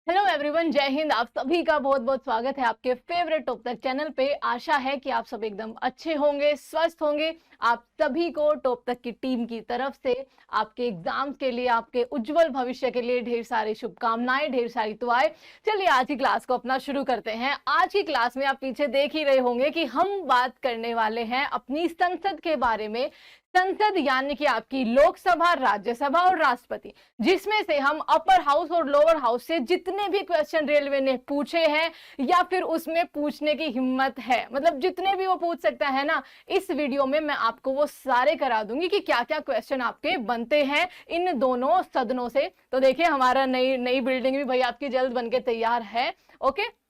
Hello everyone, जय हिंद। आप सभी का बहुत बहुत स्वागत है आपके फेवरेट टॉप तक चैनल पे। आशा है कि आप सब एकदम अच्छे होंगे, स्वस्थ होंगे। आप सभी को टॉप तक की टीम की तरफ से आपके एग्जाम्स के लिए, आपके उज्जवल भविष्य के लिए ढेर सारी शुभकामनाएं, ढेर सारी दुआएं। चलिए आज की क्लास को अपना शुरू करते हैं। आज की क्लास में आप पीछे देख ही रहे होंगे कि हम बात करने वाले हैं अपनी संसद के बारे में। संसद यानी कि आपकी लोकसभा, राज्यसभा और राष्ट्रपति, जिसमें से हम अपर हाउस और लोअर हाउस से जितने भी क्वेश्चन रेलवे ने पूछे हैं या फिर उसमें पूछने की हिम्मत है, मतलब जितने भी वो पूछ सकता है ना, इस वीडियो में मैं आपको वो सारे करा दूंगी कि क्या क्या क्वेश्चन आपके बनते हैं इन दोनों सदनों से। तो देखिए हमारा नई नई बिल्डिंग भी भाई आपकी जल्द बनके तैयार है। ओके,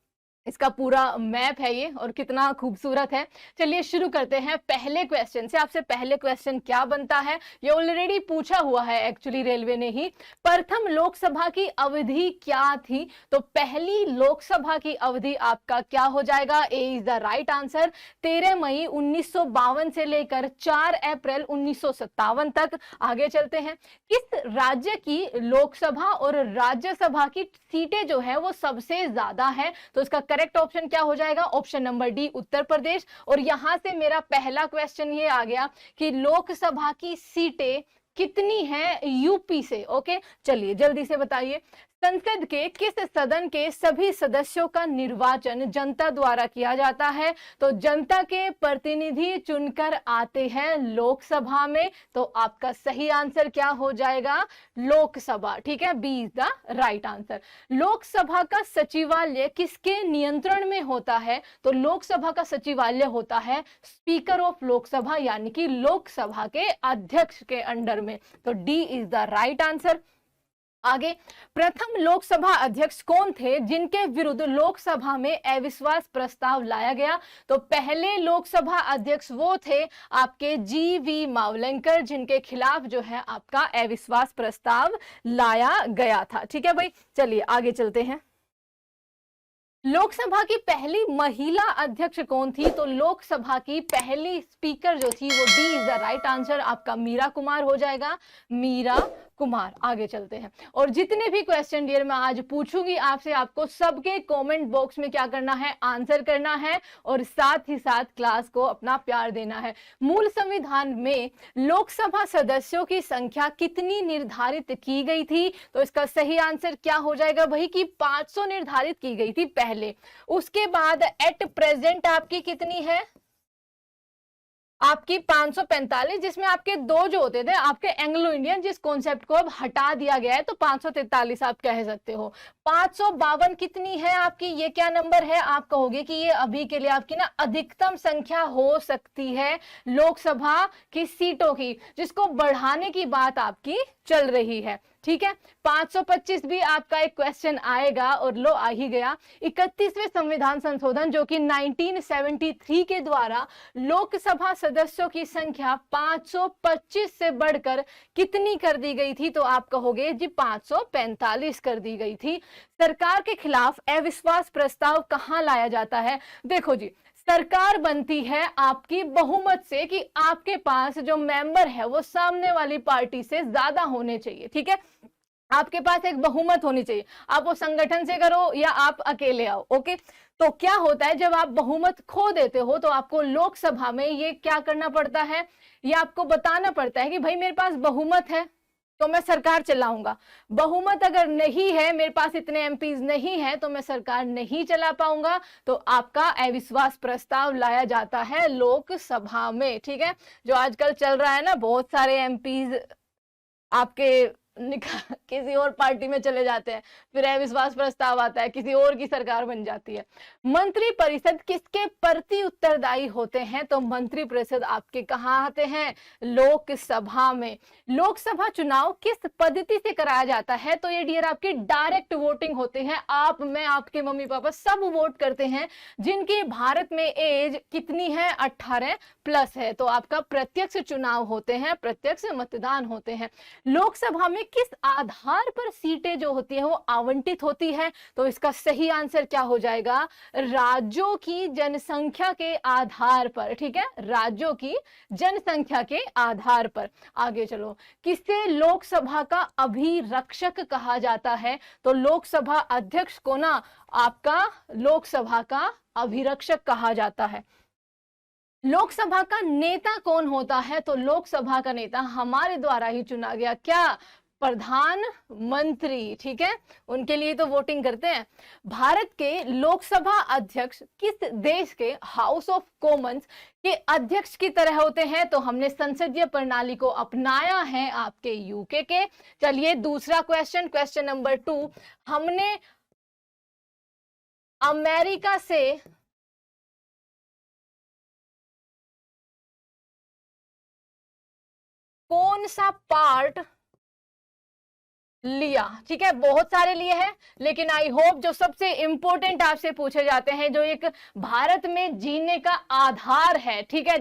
इसका पूरा मैप है ये और कितना खूबसूरत है। चलिए शुरू करते हैं पहले क्वेश्चन से। आपसे पहले क्वेश्चन क्या बनता है, ये ऑलरेडी पूछा हुआ है एक्चुअली रेलवे ने ही। प्रथम लोकसभा की अवधि क्या थी? तो पहली लोकसभा की अवधि आपका क्या हो जाएगा? ए इज द राइट आंसर। 13 मई 1952 से लेकर 4 अप्रैल 1957 तक। आगे चलते हैं। किस राज्य की लोकसभा और राज्यसभा की सीटें जो है वो सबसे ज्यादा है? तो इसका करेक्ट ऑप्शन क्या हो जाएगा? Option number D, Uttar Pradesh. और यहां से मेरा पहला क्वेश्चन ये आ गया कि लोकसभा की सीटें कितनी हैं यूपी से। ओके, चलिए जल्दी से बताइए। संसद के किस सदन के सभी सदस्यों का निर्वाचन जनता द्वारा किया जाता है? तो जनता के प्रतिनिधि चुनकर आते हैं लोकसभा में। तो आपका सही आंसर क्या हो जाएगा? लोकसभा। ठीक है, B is the right answer. Lok Sabha का सचिवालय किसके नियंत्रण में होता है? तो लोकसभा का सचिवालय होता है स्पीकर ऑफ लोकसभा यानी कि लोकसभा के अध्यक्ष के अंडर में। तो D is the right answer. आगे, प्रथम लोकसभा अध्यक्ष कौन थे जिनके विरुद्ध लोकसभा में अविश्वास प्रस्ताव लाया गया? तो पहले लोकसभा अध्यक्ष वो थे आपके जी.वी. मावलंकर, जिनके खिलाफ जो है आपका अविश्वास प्रस्ताव लाया गया था। ठीक है भाई, चलिए आगे चलते हैं। लोकसभा की पहली महिला अध्यक्ष कौन थी? तो लोकसभा की पहली स्पीकर जो थी वो D is the right answer, आपका मीरा कुमार हो जाएगा, मीरा कुमार। आगे चलते हैं। और जितने भी क्वेश्चन डियर मैं आज पूछूंगी आपसे, आपको सबके कमेंट बॉक्स में क्या करना है? आंसर करना है और साथ ही साथ क्लास को अपना प्यार देना है। मूल संविधान में लोकसभा सदस्यों की संख्या कितनी निर्धारित की गई थी? तो इसका सही आंसर क्या हो जाएगा भाई कि 500 निर्धारित की गई थी पहले। उसके बाद एट प्रेजेंट आपकी कितनी है? आपकी 545, जिसमें आपके दो जो होते थे आपके एंग्लो इंडियन, जिस कॉन्सेप्ट को अब हटा दिया गया है, तो 543 आप कह सकते हो। 552 कितनी है आपकी? ये क्या नंबर है? आप कहोगे कि ये अभी के लिए आपकी ना अधिकतम संख्या हो सकती है लोकसभा की सीटों की, जिसको बढ़ाने की बात आपकी चल रही है। ठीक है, 525 भी आपका एक क्वेश्चन आएगा और लो आ ही गया। 31वें संविधान संशोधन जो कि 1973 के द्वारा लोकसभा सदस्यों की संख्या 525 से बढ़कर कितनी कर दी गई थी? तो आप कहोगे जी 545 कर दी गई थी। सरकार के खिलाफ अविश्वास प्रस्ताव कहां लाया जाता है? देखो जी, सरकार बनती है आपकी बहुमत से कि आपके पास जो मेंबर है वो सामने वाली पार्टी से ज्यादा होने चाहिए। ठीक है, आपके पास एक बहुमत होनी चाहिए। आप वो संगठन से करो या आप अकेले आओ। ओके, तो क्या होता है जब आप बहुमत खो देते हो तो आपको लोकसभा में ये क्या करना पड़ता है? ये आपको बताना पड़ता है कि भाई मेरे पास बहुमत है तो मैं सरकार चलाऊंगा। बहुमत अगर नहीं है, मेरे पास इतने एमपीज नहीं है, तो मैं सरकार नहीं चला पाऊंगा। तो आपका अविश्वास प्रस्ताव लाया जाता है लोकसभा में। ठीक है, जो आजकल चल रहा है ना, बहुत सारे एमपीज आपके किसी और पार्टी में चले जाते हैं, फिर अविश्वास प्रस्ताव आता है, किसी और की सरकार बन जाती है। मंत्री परिषद किसके प्रति उत्तरदायी होते हैं? तो मंत्री परिषद आपके कहां आते हैं? लोकसभा में। लोकसभा चुनाव किस पद्धति से कराया जाता है? तो ये डियर आपके डायरेक्ट वोटिंग होते हैं। आप, मैं, आपके मम्मी पापा सब वोट करते हैं, जिनकी भारत में एज कितनी है? 18 प्लस है। तो आपका प्रत्यक्ष चुनाव होते हैं, प्रत्यक्ष मतदान होते हैं। लोकसभा में में किस आधार पर सीटें जो होती है वो आवंटित होती है? तो इसका सही आंसर क्या हो जाएगा? राज्यों की जनसंख्या के आधार पर, ठीक है, राज्यों की जनसंख्या के आधार पर। आगे चलो, किसे लोकसभा का अभिरक्षक कहा जाता है? तो लोकसभा अध्यक्ष को ना आपका लोकसभा का अभिरक्षक कहा जाता है। लोकसभा का नेता कौन होता है? तो लोकसभा का नेता हमारे द्वारा ही चुना गया, क्या? प्रधानमंत्री, ठीक है, उनके लिए तो वोटिंग करते हैं। भारत के लोकसभा अध्यक्ष किस देश के हाउस ऑफ कॉमन्स के अध्यक्ष की तरह होते हैं? तो हमने संसदीय प्रणाली को अपनाया है आपके यूके के। चलिए दूसरा क्वेश्चन, क्वेश्चन नंबर 2, हमने अमेरिका से कौन सा पार्ट लिया? ठीक है, बहुत सारे लिए हैं, लेकिन आई होप जो सबसे इंपॉर्टेंट आपसे पूछे जाते हैं, जो एक भारत में जीने का आधार है, ठीक है,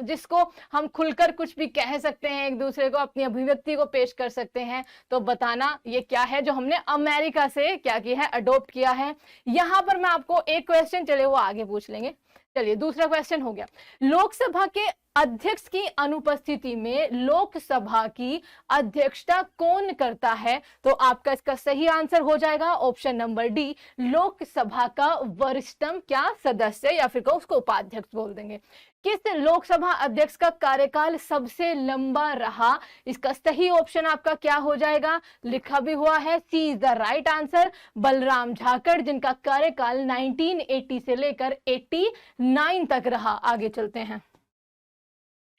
जिसको हम खुलकर कुछ भी कह सकते हैं, एक दूसरे को अपनी अभिव्यक्ति को पेश कर सकते हैं, तो बताना ये क्या है जो हमने अमेरिका से क्या किया है, अडॉप्ट किया है। यहां पर मैं आपको एक क्वेश्चन, चले वो आगे पूछ लेंगे। चलिए दूसरा क्वेश्चन हो गया, लोकसभा के अध्यक्ष की अनुपस्थिति में लोकसभा की अध्यक्षता कौन करता है? तो आपका इसका सही आंसर हो जाएगा ऑप्शन नंबर डी, लोकसभा का वरिष्ठतम क्या सदस्य, या फिर उसको उपाध्यक्ष बोल देंगे। किस लोकसभा अध्यक्ष का कार्यकाल सबसे लंबा रहा? इसका सही ऑप्शन आपका क्या हो जाएगा? लिखा भी हुआ है, C is the right answer, Balram Jakhar, जिनका कार्यकाल 1980 से लेकर 89 तक रहा। आगे चलते हैं,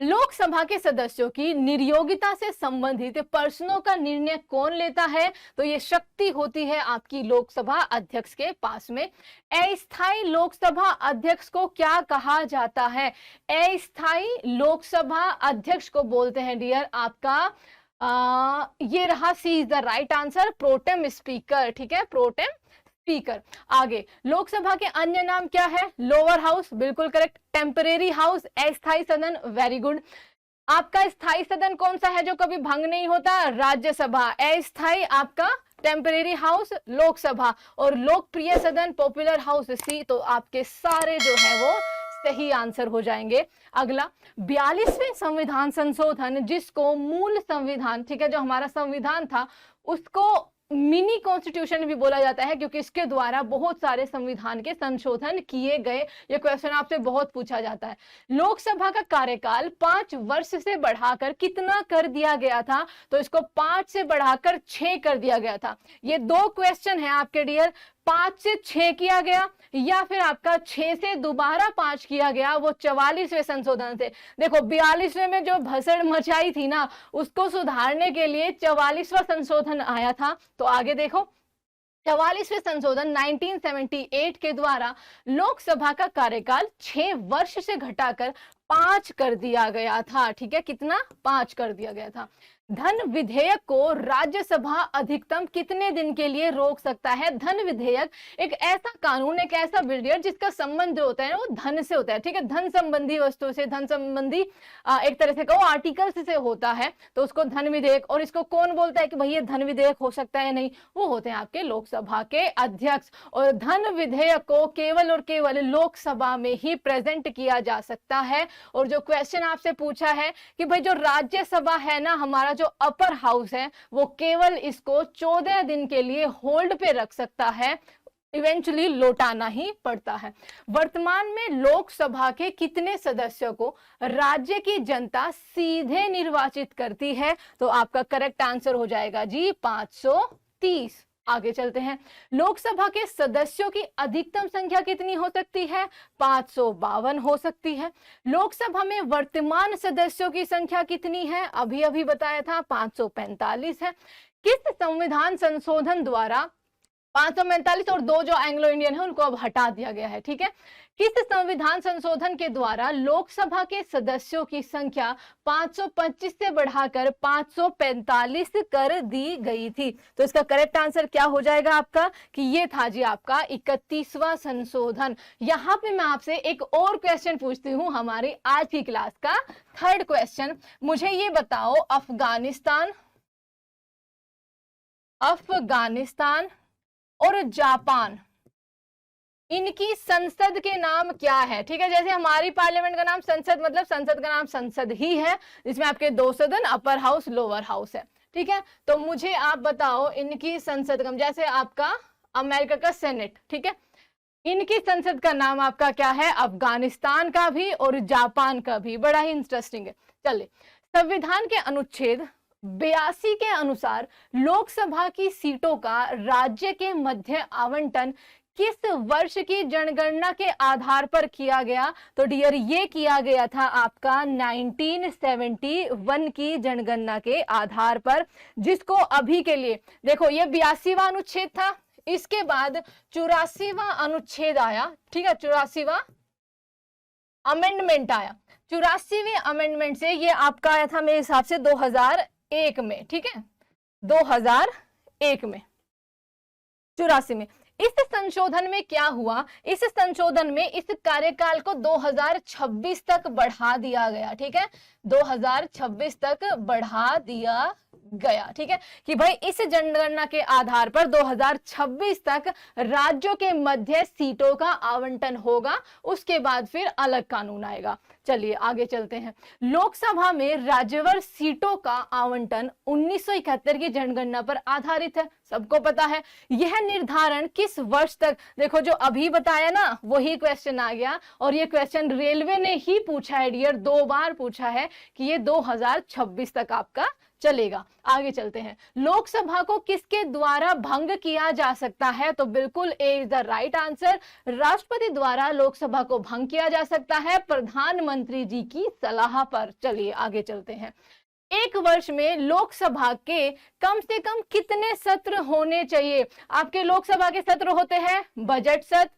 लोकसभा के सदस्यों की निर्योग्यता से संबंधित प्रश्नों का निर्णय कौन लेता है? तो ये शक्ति होती है आपकी लोकसभा अध्यक्ष के पास में। अस्थायी लोकसभा अध्यक्ष को क्या कहा जाता है? अस्थायी लोकसभा अध्यक्ष को बोलते हैं डियर आपका ये रहा, C is the right answer, protem speaker, ठीक है, प्रोटेम स्पीकर। आगे, लोकसभा के अन्य नाम क्या है? लोअर हाउस, बिल्कुल करेक्ट, टेम्परेरी हाउस, अस्थायी सदन, वेरी गुड। आपका स्थायी सदन कौन सा है जो कभी भंग नहीं होता? राज्यसभा। अस्थायी आपका टेम्परेरी हाउस लोकसभा, और लोकप्रिय सदन पॉपुलर हाउस सी। तो आपके सारे जो है वो सही आंसर हो जाएंगे। अगला, 42वें संविधान संशोधन, जिसको मूल संविधान, ठीक है, जो हमारा संविधान था उसको मिनी कॉन्स्टिट्यूशन भी बोला जाता है, क्योंकि इसके द्वारा बहुत सारे संविधान के संशोधन किए गए। ये क्वेश्चन आपसे बहुत पूछा जाता है। लोकसभा का कार्यकाल 5 वर्ष से बढ़ाकर कितना कर दिया गया था? तो इसको 5 से बढ़ाकर 6 कर दिया गया था। ये 2 क्वेश्चन है आपके डियर, 5 से 6 किया गया या फिर आपका 6 से दोबारा 5 किया गया, वो 44वें संशोधन से। देखो 42वें में जो भसड़ मचाई थी ना, उसको सुधारने के लिए 44वां संशोधन आया था। तो आगे देखो, 44वें संशोधन 1978 के द्वारा लोकसभा का कार्यकाल 6 वर्ष से घटाकर 5 कर दिया गया था। ठीक है, कितना? 5 कर दिया गया था। धन विधेयक को राज्यसभा अधिकतम कितने दिन के लिए रोक सकता है? धन विधेयक एक ऐसा कानून, एक ऐसा बिल जिसका संबंध जो होता है वो धन से होता है। ठीक है, धन संबंधी वस्तुओं से, धन संबंधी एक तरह से कहो आर्टिकल्स से होता है, तो उसको धन विधेयक। और इसको कौन बोलता है कि भाई ये धन विधेयक हो सकता है? नहीं, वो होते हैं आपके लोकसभा के अध्यक्ष। और धन विधेयक को केवल और केवल लोकसभा में ही प्रेजेंट किया जा सकता है। और जो क्वेश्चन आपसे पूछा है कि भाई जो राज्यसभा है ना, हमारा जो अपर हाउस है, वो केवल इसको 14 दिन के लिए होल्ड पे रख सकता है, इवेंचुअली लौटाना ही पड़ता है। वर्तमान में लोकसभा के कितने सदस्यों को राज्य की जनता सीधे निर्वाचित करती है? तो आपका करेक्ट आंसर हो जाएगा जी 530। आगे चलते हैं, लोकसभा के सदस्यों की अधिकतम संख्या कितनी हो सकती है? 552 हो सकती है। लोकसभा में वर्तमान सदस्यों की संख्या कितनी है? अभी अभी बताया था 545 है। किस संविधान संशोधन द्वारा 545 और 2 जो एंग्लो इंडियन है उनको अब हटा दिया गया है? ठीक है, किस संविधान संशोधन के द्वारा लोकसभा के सदस्यों की संख्या 525 से बढ़ाकर 545 कर दी गई थी? तो इसका करेक्ट आंसर क्या हो जाएगा आपका कि ये था जी आपका 31वां संशोधन। यहां पे मैं आपसे एक और क्वेश्चन पूछती हूं, हमारी आज की क्लास का 3rd क्वेश्चन। मुझे ये बताओ, अफगानिस्तान, अफगानिस्तान और जापान, इनकी संसद के नाम क्या है? ठीक है, जैसे हमारी पार्लियामेंट का नाम संसद, मतलब संसद का नाम संसद ही है, जिसमें आपके 2 सदन, अपर हाउस लोअर हाउस है। ठीक है, तो मुझे आप बताओ इनकी संसद का, जैसे आपका अमेरिका का सेनेट, ठीक है, इनकी संसद का नाम आपका क्या है? अफगानिस्तान का भी और जापान का भी। बड़ा ही इंटरेस्टिंग है। चलिए, संविधान के अनुच्छेद 82 के अनुसार लोकसभा की सीटों का राज्य के मध्य आवंटन किस वर्ष की जनगणना के आधार पर किया गया? तो डियर, ये किया गया था आपका 1971 की जनगणना के आधार पर, जिसको अभी के लिए देखो, ये 82वां अनुच्छेद था, इसके बाद 84वां अनुच्छेद आया। ठीक है, 84वां अमेंडमेंट आया। 84वें अमेंडमेंट से ये आपका आया था मेरे हिसाब से 2001 में। ठीक है, 2001 में, 84 में। इस संशोधन में क्या हुआ? इस संशोधन में इस कार्यकाल को 2026 तक बढ़ा दिया गया। ठीक है, 2026 तक बढ़ा दिया गया। ठीक है, कि भाई इस जनगणना के आधार पर 2026 तक राज्यों के मध्य सीटों का आवंटन होगा, उसके बाद फिर अलग कानून आएगा। चलिए आगे चलते हैं। लोकसभा में राज्यवार सीटों का आवंटन 1971 की जनगणना पर आधारित है, सबको पता है। यह निर्धारण किस वर्ष तक, देखो जो अभी बताया ना वही क्वेश्चन आ गया, और ये क्वेश्चन रेलवे ने ही पूछा है डियर, 2 बार पूछा है कि ये 2026 तक आपका चलेगा। आगे चलते हैं। लोकसभा को किसके द्वारा भंग किया जा सकता है? तो बिल्कुल ए इज द राइट आंसर, राष्ट्रपति द्वारा लोकसभा को भंग किया जा सकता है प्रधानमंत्री जी की सलाह पर। चलिए आगे चलते हैं। एक वर्ष में लोकसभा के कम से कम कितने सत्र होने चाहिए? आपके लोकसभा के सत्र होते हैं बजट सत्र,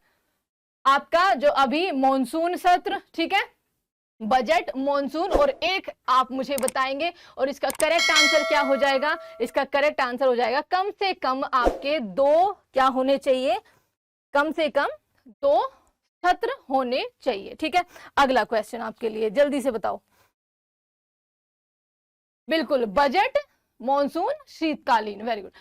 आपका जो अभी मॉनसून सत्र, ठीक है, बजट, मॉनसून, और एक आप मुझे बताएंगे, और इसका करेक्ट आंसर क्या हो जाएगा? इसका करेक्ट आंसर हो जाएगा कम से कम आपके 2 क्या होने चाहिए? कम से कम 2 सत्र होने चाहिए। ठीक है, अगला क्वेश्चन आपके लिए, जल्दी से बताओ। बिल्कुल, बजट, मॉनसून, शीतकालीन, वेरी गुड।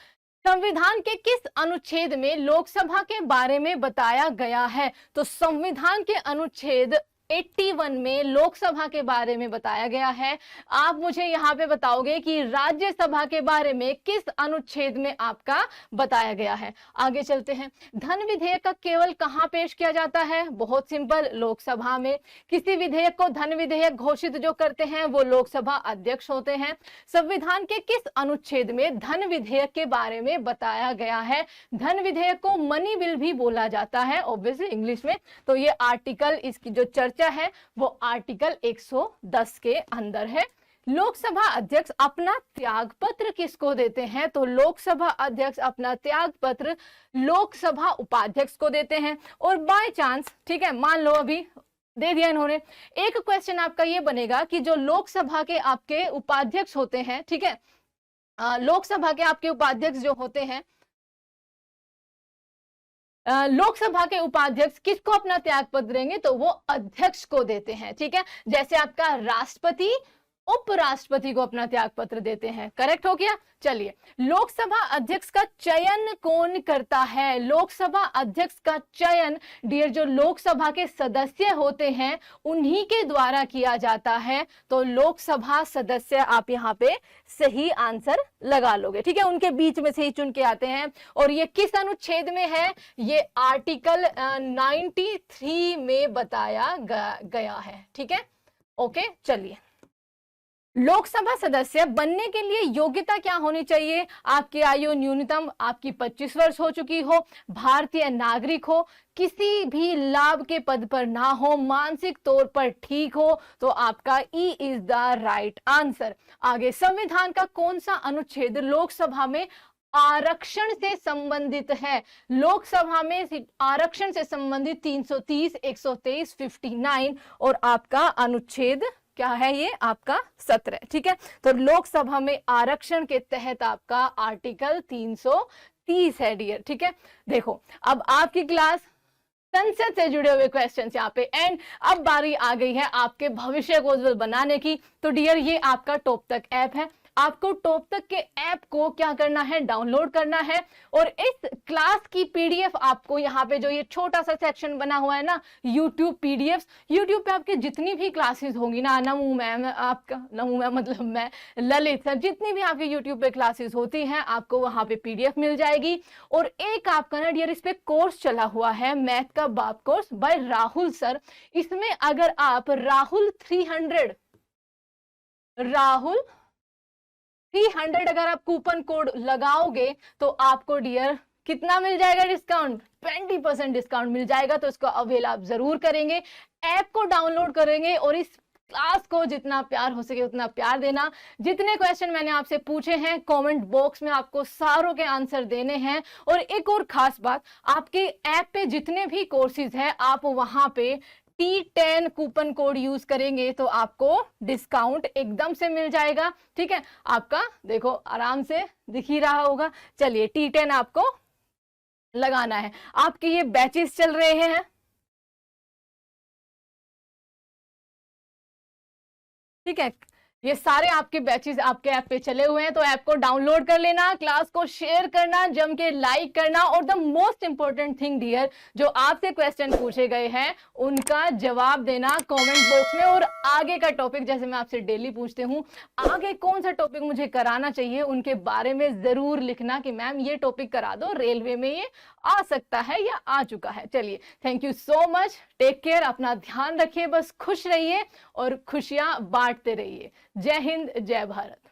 संविधान के किस अनुच्छेद में लोकसभा के बारे में बताया गया है? तो संविधान के अनुच्छेद 81 में लोकसभा के बारे में बताया गया है। आप मुझे यहाँ पे बताओगे कि राज्यसभा के बारे में किस अनुच्छेद में आपका बताया गया है। आगे चलते हैं। धन विधेयक का केवल कहाँ पेश किया जाता है? बहुत सिंपल, लोकसभा में। किसी विधेयक को धन विधेयक घोषित जो करते हैं वो लोकसभा अध्यक्ष होते हैं। संविधान के किस अनुच्छेद में धन विधेयक के बारे में बताया गया है? धन विधेयक को मनी बिल भी बोला जाता है ऑब्वियसली इंग्लिश में। तो ये आर्टिकल, इसकी जो चर्चा है वो आर्टिकल 110 के अंदर है। लोकसभा अध्यक्ष अपना त्याग पत्र किसको देते हैं? तो लोकसभा अध्यक्ष अपना त्याग पत्र लोकसभा उपाध्यक्ष को देते हैं। और बाय चांस, ठीक है, मान लो अभी दे दिया इन्होंने, एक क्वेश्चन आपका ये बनेगा कि जो लोकसभा के आपके उपाध्यक्ष होते हैं, ठीक है, लोकसभा के आपके उपाध्यक्ष जो होते हैं, लोकसभा के उपाध्यक्ष किसको अपना त्याग पत्र देंगे? तो वो अध्यक्ष को देते हैं। ठीक है, जैसे आपका राष्ट्रपति उपराष्ट्रपति को अपना त्याग पत्र देते हैं। करेक्ट हो गया। चलिए, लोकसभा अध्यक्ष का चयन कौन करता है? लोकसभा अध्यक्ष का चयन डियर जो लोकसभा के सदस्य होते हैं उन्हीं के द्वारा किया जाता है। तो लोकसभा सदस्य आप यहाँ पे सही आंसर लगा लोगे। ठीक है, उनके बीच में से ही चुन के आते हैं। और ये किस अनुच्छेद में है? ये आर्टिकल 93 में बताया गया है। ठीक है, ओके। चलिए, लोकसभा सदस्य बनने के लिए योग्यता क्या होनी चाहिए? आपकी आयु न्यूनतम आपकी 25 वर्ष हो चुकी हो, भारतीय नागरिक हो, किसी भी लाभ के पद पर ना हो, मानसिक तौर पर ठीक हो। तो आपका E is the right answer. आगे, संविधान का कौन सा अनुच्छेद लोकसभा में आरक्षण से संबंधित है? लोकसभा में आरक्षण से संबंधित 330, 123, 59 और आपका अनुच्छेद क्या है? ये आपका 17। ठीक है, तो लोकसभा में आरक्षण के तहत आपका आर्टिकल 330 है डियर। ठीक है, देखो अब आपकी क्लास संसद से जुड़े हुए क्वेश्चंस यहाँ पे एंड अब बारी आ गई है आपके भविष्य को उज्जवल बनाने की। तो डियर ये आपका टॉप तक ऐप है, आपको टॉप तक के ऐप को क्या करना है, डाउनलोड करना है। और इस क्लास की पीडीएफ आपको यहाँ पे जो ये छोटा सा सेक्शन बना हुआ है ना, यूट्यूब पीडीएफ, यूट्यूब पे आपकी जितनी भी क्लासेस होंगी ना, नमू मैम आपका, नमू मैम मतलब मैं, ललित सर, जितनी भी आपकी यूट्यूब पे क्लासेस होती हैं आपको वहां पे पीडीएफ मिल जाएगी। और एक आपका ना डियर इस पे कोर्स चला हुआ है, मैथ का बाप कोर्स बाय राहुल सर। इसमें अगर आप राहुल 300 अगर आप कूपन कोड लगाओगे तो आपको डियर कितना मिल जाएगा डिस्काउंट, 20% डिस्काउंट मिल जाएगा। तो इसको अवेल आप जरूर करेंगे, ऐप को डाउनलोड करेंगे और इस क्लास को जितना प्यार हो सके उतना प्यार देना। जितने क्वेश्चन मैंने आपसे पूछे हैं कमेंट बॉक्स में आपको सारों के आंसर देने हैं। और एक और खास बात, आपके ऐप पे जितने भी कोर्सेज हैं आप वहां पे T10 कूपन कोड यूज करेंगे तो आपको डिस्काउंट एकदम से मिल जाएगा। ठीक है, आपका देखो आराम से दिख ही रहा होगा। चलिए T10 आपको लगाना है। आपके ये बैचेस चल रहे हैं, ठीक है, ये सारे आपके बैचेस आपके ऐप पे चले हुए हैं। तो ऐप को डाउनलोड कर लेना, क्लास को शेयर करना, जम के लाइक करना। और the most important thing dear, जो आपसे क्वेश्चन पूछे गए हैं उनका जवाब देना कमेंट बॉक्स में। और आगे का टॉपिक, जैसे मैं आपसे डेली पूछते हूं, आगे कौन सा टॉपिक मुझे कराना चाहिए उनके बारे में जरूर लिखना कि मैम ये टॉपिक करा दो, रेलवे में ये आ सकता है या आ चुका है। चलिए, thank you so much, take care, अपना ध्यान रखिए, बस खुश रहिए और खुशियां बांटते रहिए। जय हिंद, जय भारत।